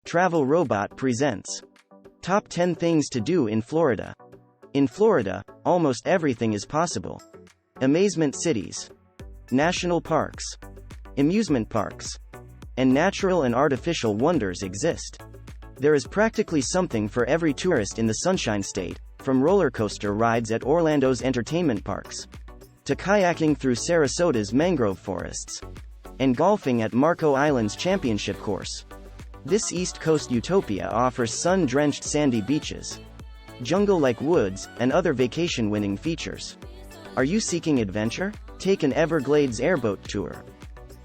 Travel Robot presents Top 10 Things to Do in Florida. In Florida, almost everything is possible. Amazement cities, national parks, amusement parks, and natural and artificial wonders exist. There is practically something for every tourist in the Sunshine State, from roller coaster rides at Orlando's entertainment parks, to kayaking through Sarasota's mangrove forests, and golfing at Marco Island's championship course. This East Coast utopia offers sun-drenched sandy beaches, jungle-like woods, and other vacation-winning features. Are you seeking adventure? Take an Everglades airboat tour.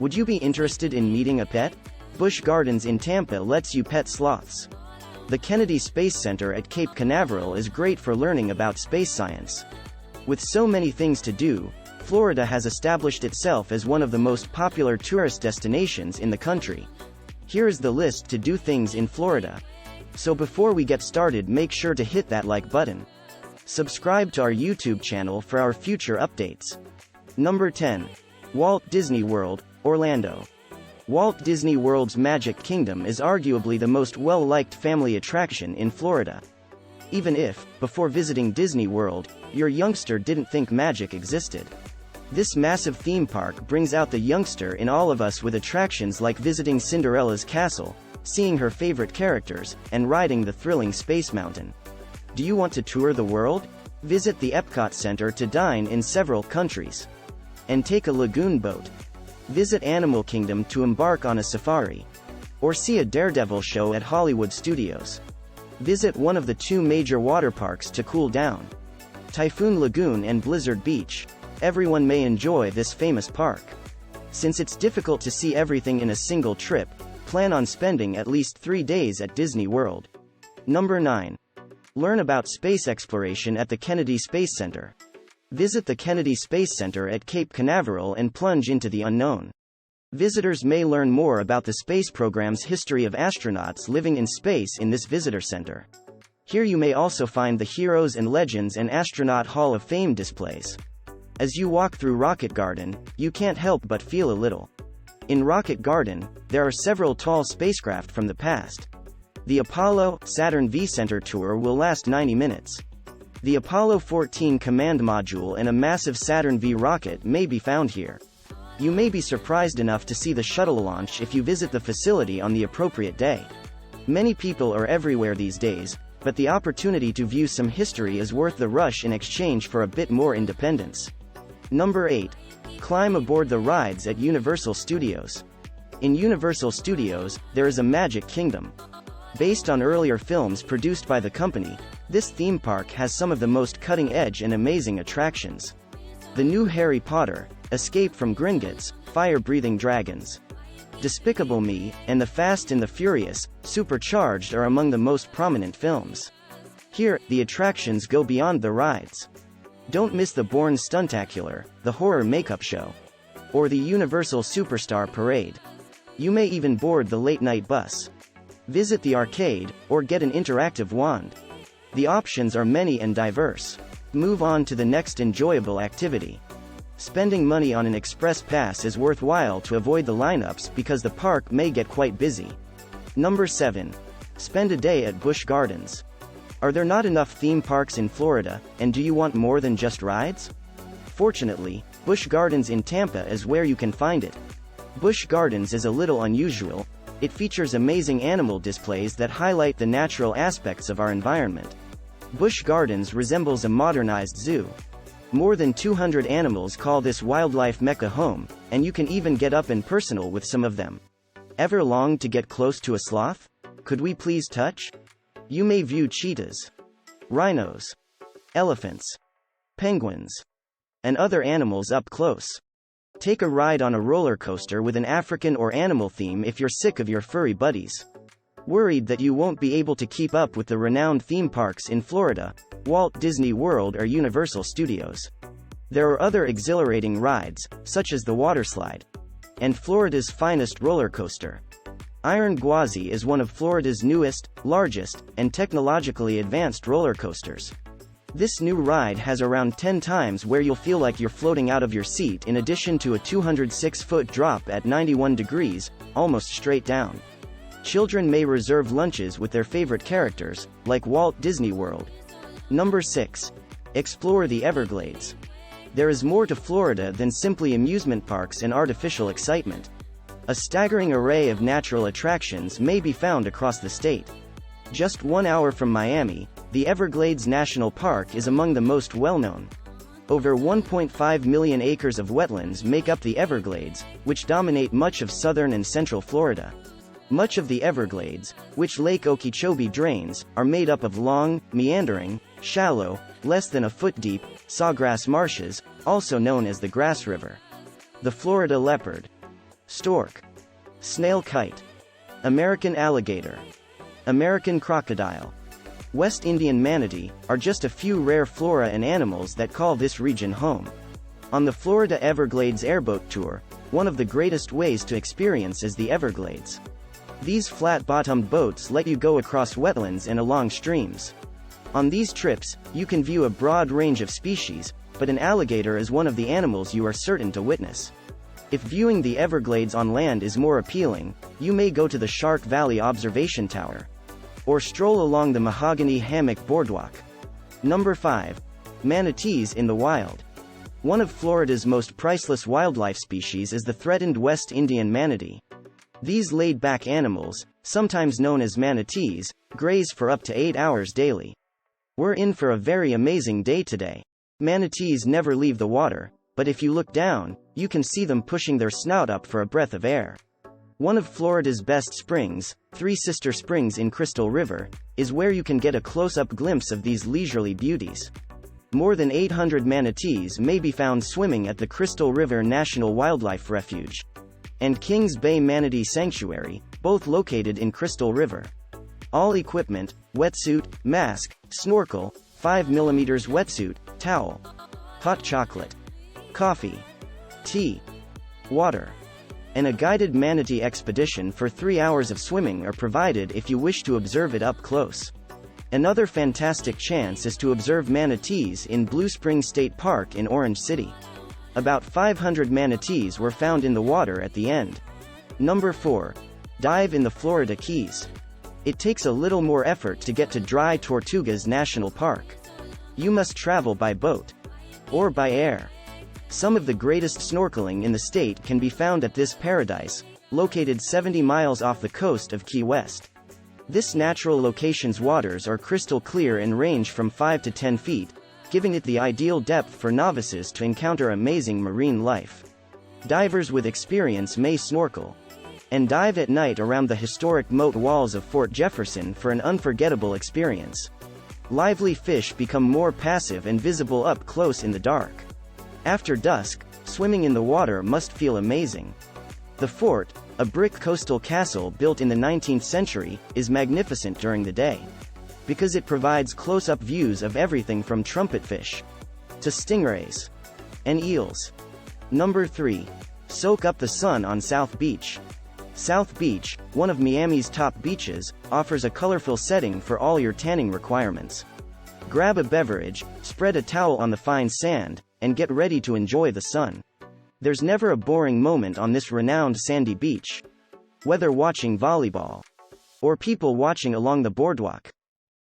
Would you be interested in meeting a pet? Busch Gardens in Tampa lets you pet sloths. The Kennedy Space Center at Cape Canaveral is great for learning about space science. With so many things to do, Florida has established itself as one of the most popular tourist destinations in the country. Here is the list to do things in Florida. So before we get started, make sure to hit that like button. Subscribe to our YouTube channel for our future updates. Number 10. Walt Disney World, Orlando. Walt Disney World's Magic Kingdom is arguably the most well-liked family attraction in Florida. Even if, before visiting Disney World, your youngster didn't think magic existed. This massive theme park brings out the youngster in all of us with attractions like visiting Cinderella's castle, seeing her favorite characters, and riding the thrilling Space Mountain. Do you want to tour the world? Visit the Epcot Center to dine in several countries. And take a lagoon boat. Visit Animal Kingdom to embark on a safari. Or see a Daredevil show at Hollywood Studios. Visit one of the two major water parks to cool down. Typhoon Lagoon and Blizzard Beach. Everyone may enjoy this famous park. Since it's difficult to see everything in a single trip, plan on spending at least 3 days at Disney World. Number 9. Learn about space exploration at the Kennedy Space Center. Visit the Kennedy Space Center at Cape Canaveral and plunge into the unknown. Visitors may learn more about the space program's history of astronauts living in space in this visitor center. Here you may also find the Heroes and Legends and Astronaut Hall of Fame displays. As you walk through Rocket Garden, you can't help but feel a little. In Rocket Garden, there are several tall spacecraft from the past. The Apollo Saturn V Center tour will last 90 minutes. The Apollo 14 command module and a massive Saturn V rocket may be found here. You may be surprised enough to see the shuttle launch if you visit the facility on the appropriate day. Many people are everywhere these days, but the opportunity to view some history is worth the rush in exchange for a bit more independence. Number 8. Climb aboard the rides at Universal Studios. In Universal Studios, there is a Magic Kingdom. Based on earlier films produced by the company, this theme park has some of the most cutting-edge and amazing attractions. The new Harry Potter, Escape from Gringotts, Fire-Breathing Dragons, Despicable Me, and The Fast and the Furious, Supercharged are among the most prominent films. Here, the attractions go beyond the rides. Don't miss the Bourne Stuntacular, the horror makeup show, or the Universal Superstar Parade. You may even board the late-night bus. Visit the arcade, or get an interactive wand. The options are many and diverse. Move on to the next enjoyable activity. Spending money on an express pass is worthwhile to avoid the lineups because the park may get quite busy. Number 7. Spend a day at Busch Gardens. Are there not enough theme parks in Florida, and do you want more than just rides? Fortunately, Busch Gardens in Tampa is where you can find it. Busch Gardens is a little unusual. It features amazing animal displays that highlight the natural aspects of our environment. Busch Gardens resembles a modernized zoo. More than 200 animals call this wildlife mecca home, and you can even get up and personal with some of them. Ever longed to get close to a sloth? Could we please touch? You may view cheetahs, rhinos, elephants, penguins, and other animals up close. Take a ride on a roller coaster with an African or animal theme if you're sick of your furry buddies. Worried that you won't be able to keep up with the renowned theme parks in Florida, Walt Disney World or Universal Studios? There are other exhilarating rides, such as the water slide, and Florida's finest roller coaster. Iron Gwazi is one of Florida's newest, largest, and technologically advanced roller coasters. This new ride has around 10 times where you'll feel like you're floating out of your seat, in addition to a 206-foot drop at 91 degrees, almost straight down. Children may reserve lunches with their favorite characters, like Walt Disney World. Number 6. Explore the Everglades. There is more to Florida than simply amusement parks and artificial excitement. A staggering array of natural attractions may be found across the state. Just 1 hour from Miami, the Everglades National Park is among the most well-known. Over 1.5 million acres of wetlands make up the Everglades, which dominate much of southern and central Florida. Much of the Everglades, which Lake Okeechobee drains, are made up of long, meandering, shallow, less than a foot deep, sawgrass marshes, also known as the Grass River. The Florida leopard, stork, snail kite, American alligator, American crocodile, West Indian manatee, are just a few rare flora and animals that call this region home. On the Florida Everglades Airboat Tour, one of the greatest ways to experience is the Everglades. These flat-bottomed boats let you go across wetlands and along streams. On these trips, you can view a broad range of species, but an alligator is one of the animals you are certain to witness. If viewing the Everglades on land is more appealing, you may go to the Shark Valley Observation Tower, or stroll along the Mahogany Hammock Boardwalk. Number 5. Manatees in the wild. One of Florida's most priceless wildlife species is the threatened West Indian manatee. These laid-back animals, sometimes known as manatees, graze for up to 8 hours daily. We're in for a very amazing day today. Manatees never leave the water, but if you look down, you can see them pushing their snout up for a breath of air. One of Florida's best springs, Three Sister Springs in Crystal River, is where you can get a close-up glimpse of these leisurely beauties. More than 800 manatees may be found swimming at the Crystal River National Wildlife Refuge and Kings Bay Manatee Sanctuary, both located in Crystal River. All equipment, wetsuit, mask, snorkel, 5mm wetsuit, towel, hot chocolate, coffee, tea, water, and a guided manatee expedition for 3 hours of swimming are provided if you wish to observe it up close. Another fantastic chance is to observe manatees in Blue Spring State Park in Orange City. About 500 manatees were found in the water at the end. Number 4. Dive in the Florida Keys. It takes a little more effort to get to Dry Tortugas National Park. You must travel by boat or by air. Some of the greatest snorkeling in the state can be found at this paradise, located 70 miles off the coast of Key West. This natural location's waters are crystal clear and range from 5 to 10 feet, giving it the ideal depth for novices to encounter amazing marine life. Divers with experience may snorkel and dive at night around the historic moat walls of Fort Jefferson for an unforgettable experience. Lively fish become more passive and visible up close in the dark. After dusk, swimming in the water must feel amazing. The fort, a brick coastal castle built in the 19th century, is magnificent during the day, because it provides close-up views of everything from trumpetfish to stingrays and eels. Number 3. Soak up the sun on South Beach. South Beach, one of Miami's top beaches, offers a colorful setting for all your tanning requirements. Grab a beverage, spread a towel on the fine sand, and get ready to enjoy the sun. There's never a boring moment on this renowned sandy beach. Whether watching volleyball or people watching along the boardwalk.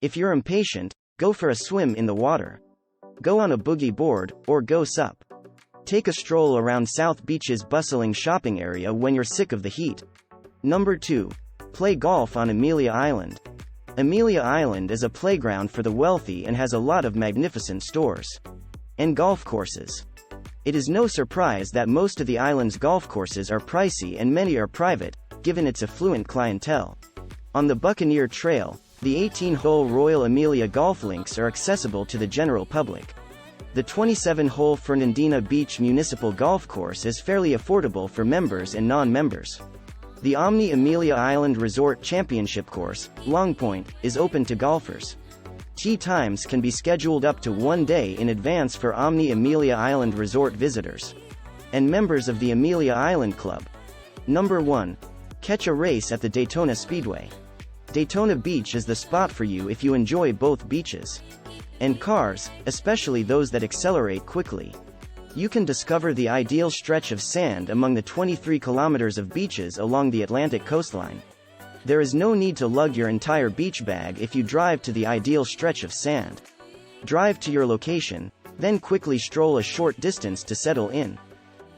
If you're impatient, go for a swim in the water. Go on a boogie board, or go sup. Take a stroll around South Beach's bustling shopping area when you're sick of the heat. Number 2. Play golf on Amelia Island. Amelia Island is a playground for the wealthy and has a lot of magnificent stores and golf courses. It is no surprise that most of the island's golf courses are pricey and many are private, given its affluent clientele. On the Buccaneer Trail, the 18-hole Royal Amelia golf links are accessible to the general public. The 27-hole Fernandina Beach Municipal Golf Course is fairly affordable for members and non-members. The Omni Amelia Island Resort Championship Course, Long Point, is open to golfers. Tee times can be scheduled up to 1 day in advance for Omni Amelia Island Resort visitors and members of the Amelia Island Club. Number 1. Catch a race at the Daytona Speedway. Daytona Beach is the spot for you if you enjoy both beaches and cars, especially those that accelerate quickly. You can discover the ideal stretch of sand among the 23 kilometers of beaches along the Atlantic coastline. There is no need to lug your entire beach bag if you drive to the ideal stretch of sand. Drive to your location, then quickly stroll a short distance to settle in.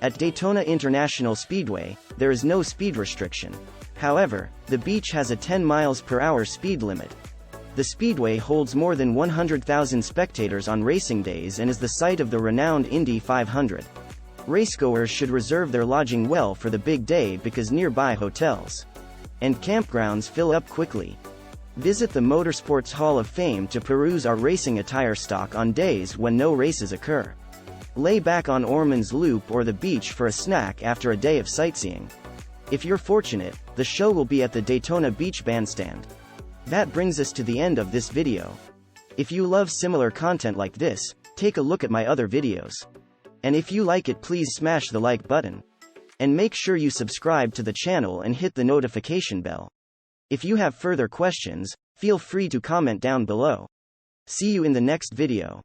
At Daytona International Speedway, there is no speed restriction. However, the beach has a 10 miles per hour speed limit. The speedway holds more than 100,000 spectators on racing days and is the site of the renowned Indy 500. Racegoers should reserve their lodging well for the big day because nearby hotels and campgrounds fill up quickly. Visit the Motorsports Hall of Fame to peruse our racing attire stock on days when no races occur. Lay back on Ormond's Loop or the beach for a snack after a day of sightseeing. If you're fortunate, the show will be at the Daytona Beach Bandstand. That brings us to the end of this video. If you love similar content like this, take a look at my other videos. And if you like it, please smash the like button. And make sure you subscribe to the channel and hit the notification bell. If you have further questions, feel free to comment down below. See you in the next video.